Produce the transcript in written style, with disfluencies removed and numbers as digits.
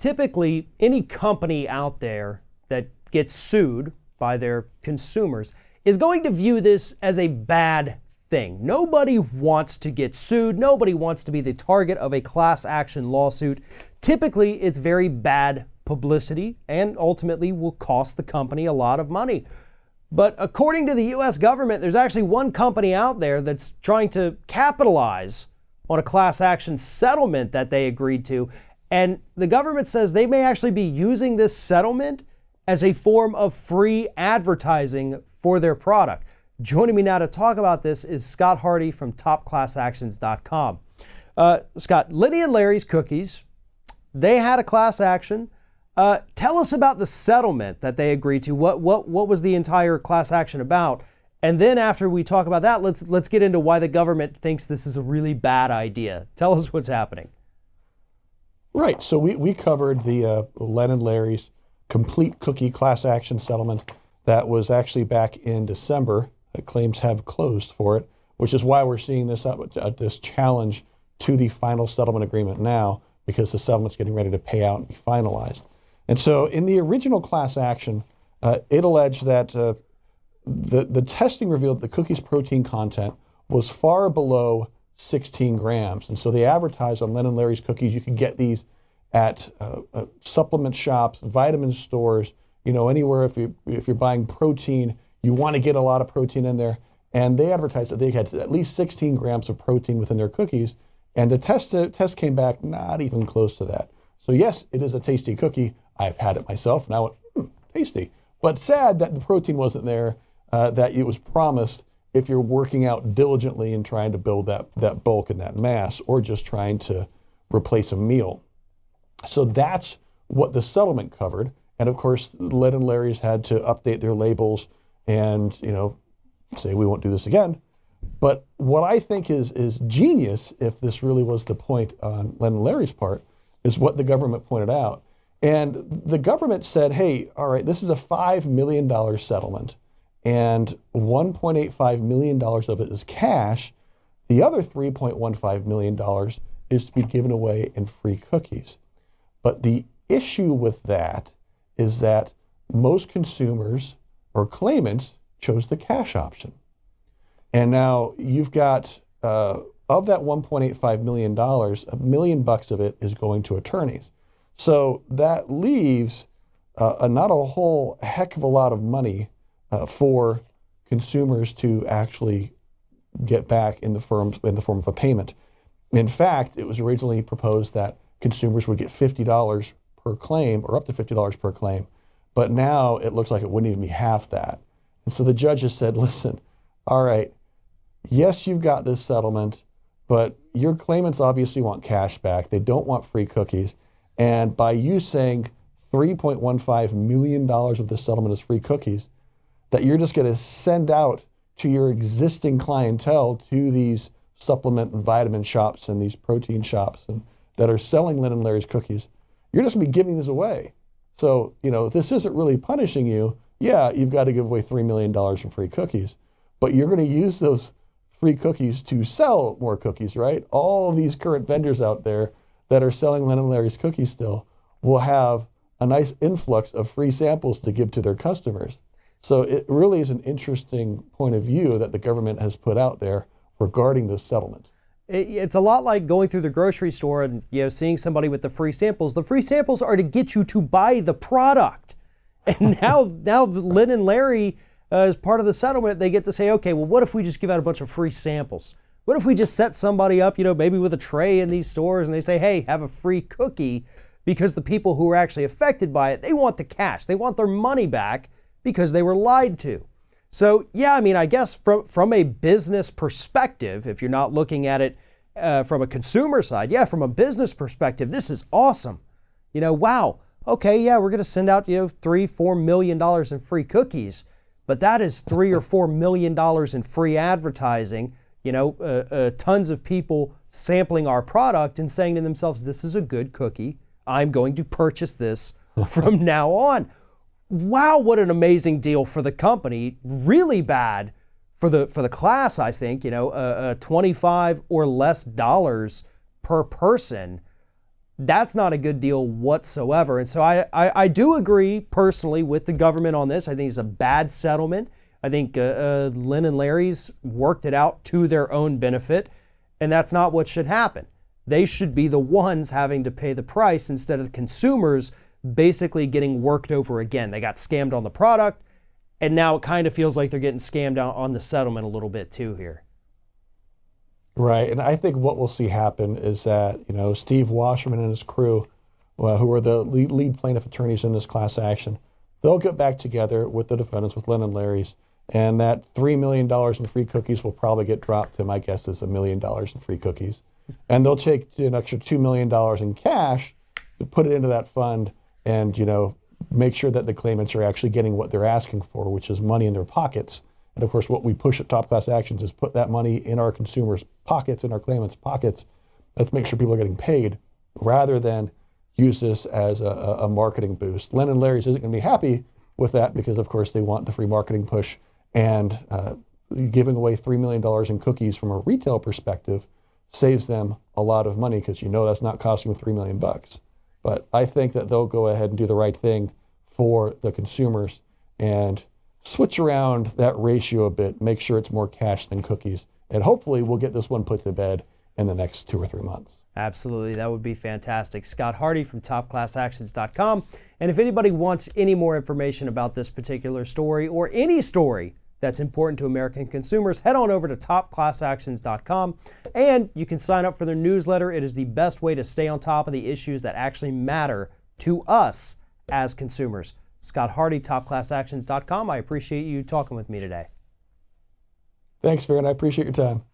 typically any company out there that gets sued by their consumers is going to view this as a bad thing. Nobody wants to get sued. Nobody wants to be the target of a class action lawsuit. Typically, it's very bad publicity and ultimately will cost the company a lot of money. But according to the US government, there's actually one company out there that's trying to capitalize on a class action settlement that they agreed to. And the government says they may actually be using this settlement as a form of free advertising for their product. Joining me now to talk about this is Scott Hardy from TopClassActions.com. Scott, Lenny and Larry's Cookies, they had a class action. Tell us about the settlement that they agreed to. What was the entire class action about? And then after we talk about that, let's get into why the government thinks this is a really bad idea. Tell us what's happening. Right. So we covered the Len and Larry's complete cookie class action settlement that was actually back in December. Claims have closed for it, which is why we're seeing this challenge to the final settlement agreement now, because the settlement's getting ready to pay out and be finalized. And so in the original class action, it alleged that the testing revealed the cookie's protein content was far below 16 grams. And so they advertised on Len and Larry's Cookies, you could get these at supplement shops, vitamin stores, anywhere if you're buying protein, you want to get a lot of protein in there. And they advertised that they had at least 16 grams of protein within their cookies. And the test came back not even close to that. So yes, it is a tasty cookie. I've had it myself and I went, tasty. But sad that the protein wasn't there, that it was promised if you're working out diligently and trying to build that bulk and that mass, or just trying to replace a meal. So that's what the settlement covered. And of course, Len and Larry's had to update their labels and, say we won't do this again. But what I think is genius, if this really was the point on Len and Larry's part, is what the government pointed out. And the government said, hey, all right, this is a $5 million settlement, and $1.85 million of it is cash. The other $3.15 million is to be given away in free cookies. But the issue with that is that most consumers or claimants chose the cash option. And now you've got, of that $1.85 million, $1 million of it is going to attorneys. So that leaves not a whole heck of a lot of money for consumers to actually get back in the form of a payment. In fact, it was originally proposed that consumers would get $50 per claim, or up to $50 per claim. But now it looks like it wouldn't even be half that. And so the judge has said, listen, all right, yes, you've got this settlement, but your claimants obviously want cash back. They don't want free cookies. And by you saying $3.15 million of this settlement is free cookies, that you're just going to send out to your existing clientele, to these supplement and vitamin shops and these protein shops and that are selling Len and Larry's Cookies, you're just going to be giving these away. So, this isn't really punishing you. Yeah, you've got to give away $3 million in free cookies, but you're going to use those free cookies to sell more cookies, right? All of these current vendors out there that are selling Len and Larry's Cookies still will have a nice influx of free samples to give to their customers. So it really is an interesting point of view that the government has put out there regarding this settlement. It's a lot like going through the grocery store and seeing somebody with the free samples. The free samples are to get you to buy the product. And now Len and Larry, as part of the settlement, they get to say, okay, well, what if we just give out a bunch of free samples? What if we just set somebody up, maybe with a tray in these stores, and they say, hey, have a free cookie, because the people who are actually affected by it, they want the cash. They want their money back because they were lied to. So, yeah, I guess from a business perspective, if you're not looking at it from a consumer side, from a business perspective, this is awesome. Wow, okay, yeah, we're going to send out, $3-4 million in free cookies, but that is $3 or $4 million in free advertising, tons of people sampling our product and saying to themselves, this is a good cookie. I'm going to purchase this from now on. Wow, what an amazing deal for the company. Really bad for the class, I think. $25 or less per person. That's not a good deal whatsoever. And so I do agree personally with the government on this. I think it's a bad settlement. I think Lynn and Larry's worked it out to their own benefit, and that's not what should happen. They should be the ones having to pay the price instead of the consumers basically getting worked over again. They got scammed on the product, and now it kind of feels like they're getting scammed out on the settlement a little bit too here. Right, and I think what we'll see happen is that, Steve Wasserman and his crew, who are the lead plaintiff attorneys in this class action, they'll get back together with the defendants, with Lynn and Larry's, and that $3 million in free cookies will probably get dropped to, my guess is $1 million in free cookies. And they'll take an extra $2 million in cash to put it into that fund and, make sure that the claimants are actually getting what they're asking for, which is money in their pockets. And of course, what we push at Top Class Actions is put that money in our consumers' pockets, in our claimants' pockets. Let's make sure people are getting paid rather than use this as a marketing boost. Lynn and Larry's isn't going to be happy with that because, of course, they want the free marketing push. And giving away $3 million in cookies from a retail perspective saves them a lot of money because that's not costing them $3 million. But I think that they'll go ahead and do the right thing for the consumers and switch around that ratio a bit, make sure it's more cash than cookies. And hopefully we'll get this one put to bed in the next 2 or 3 months. Absolutely. That would be fantastic. Scott Hardy from TopClassActions.com. And if anybody wants any more information about this particular story or any story that's important to American consumers, head on over to TopClassActions.com and you can sign up for their newsletter. It is the best way to stay on top of the issues that actually matter to us as consumers. Scott Hardy, TopClassActions.com. I appreciate you talking with me today. Thanks, Farron. I appreciate your time.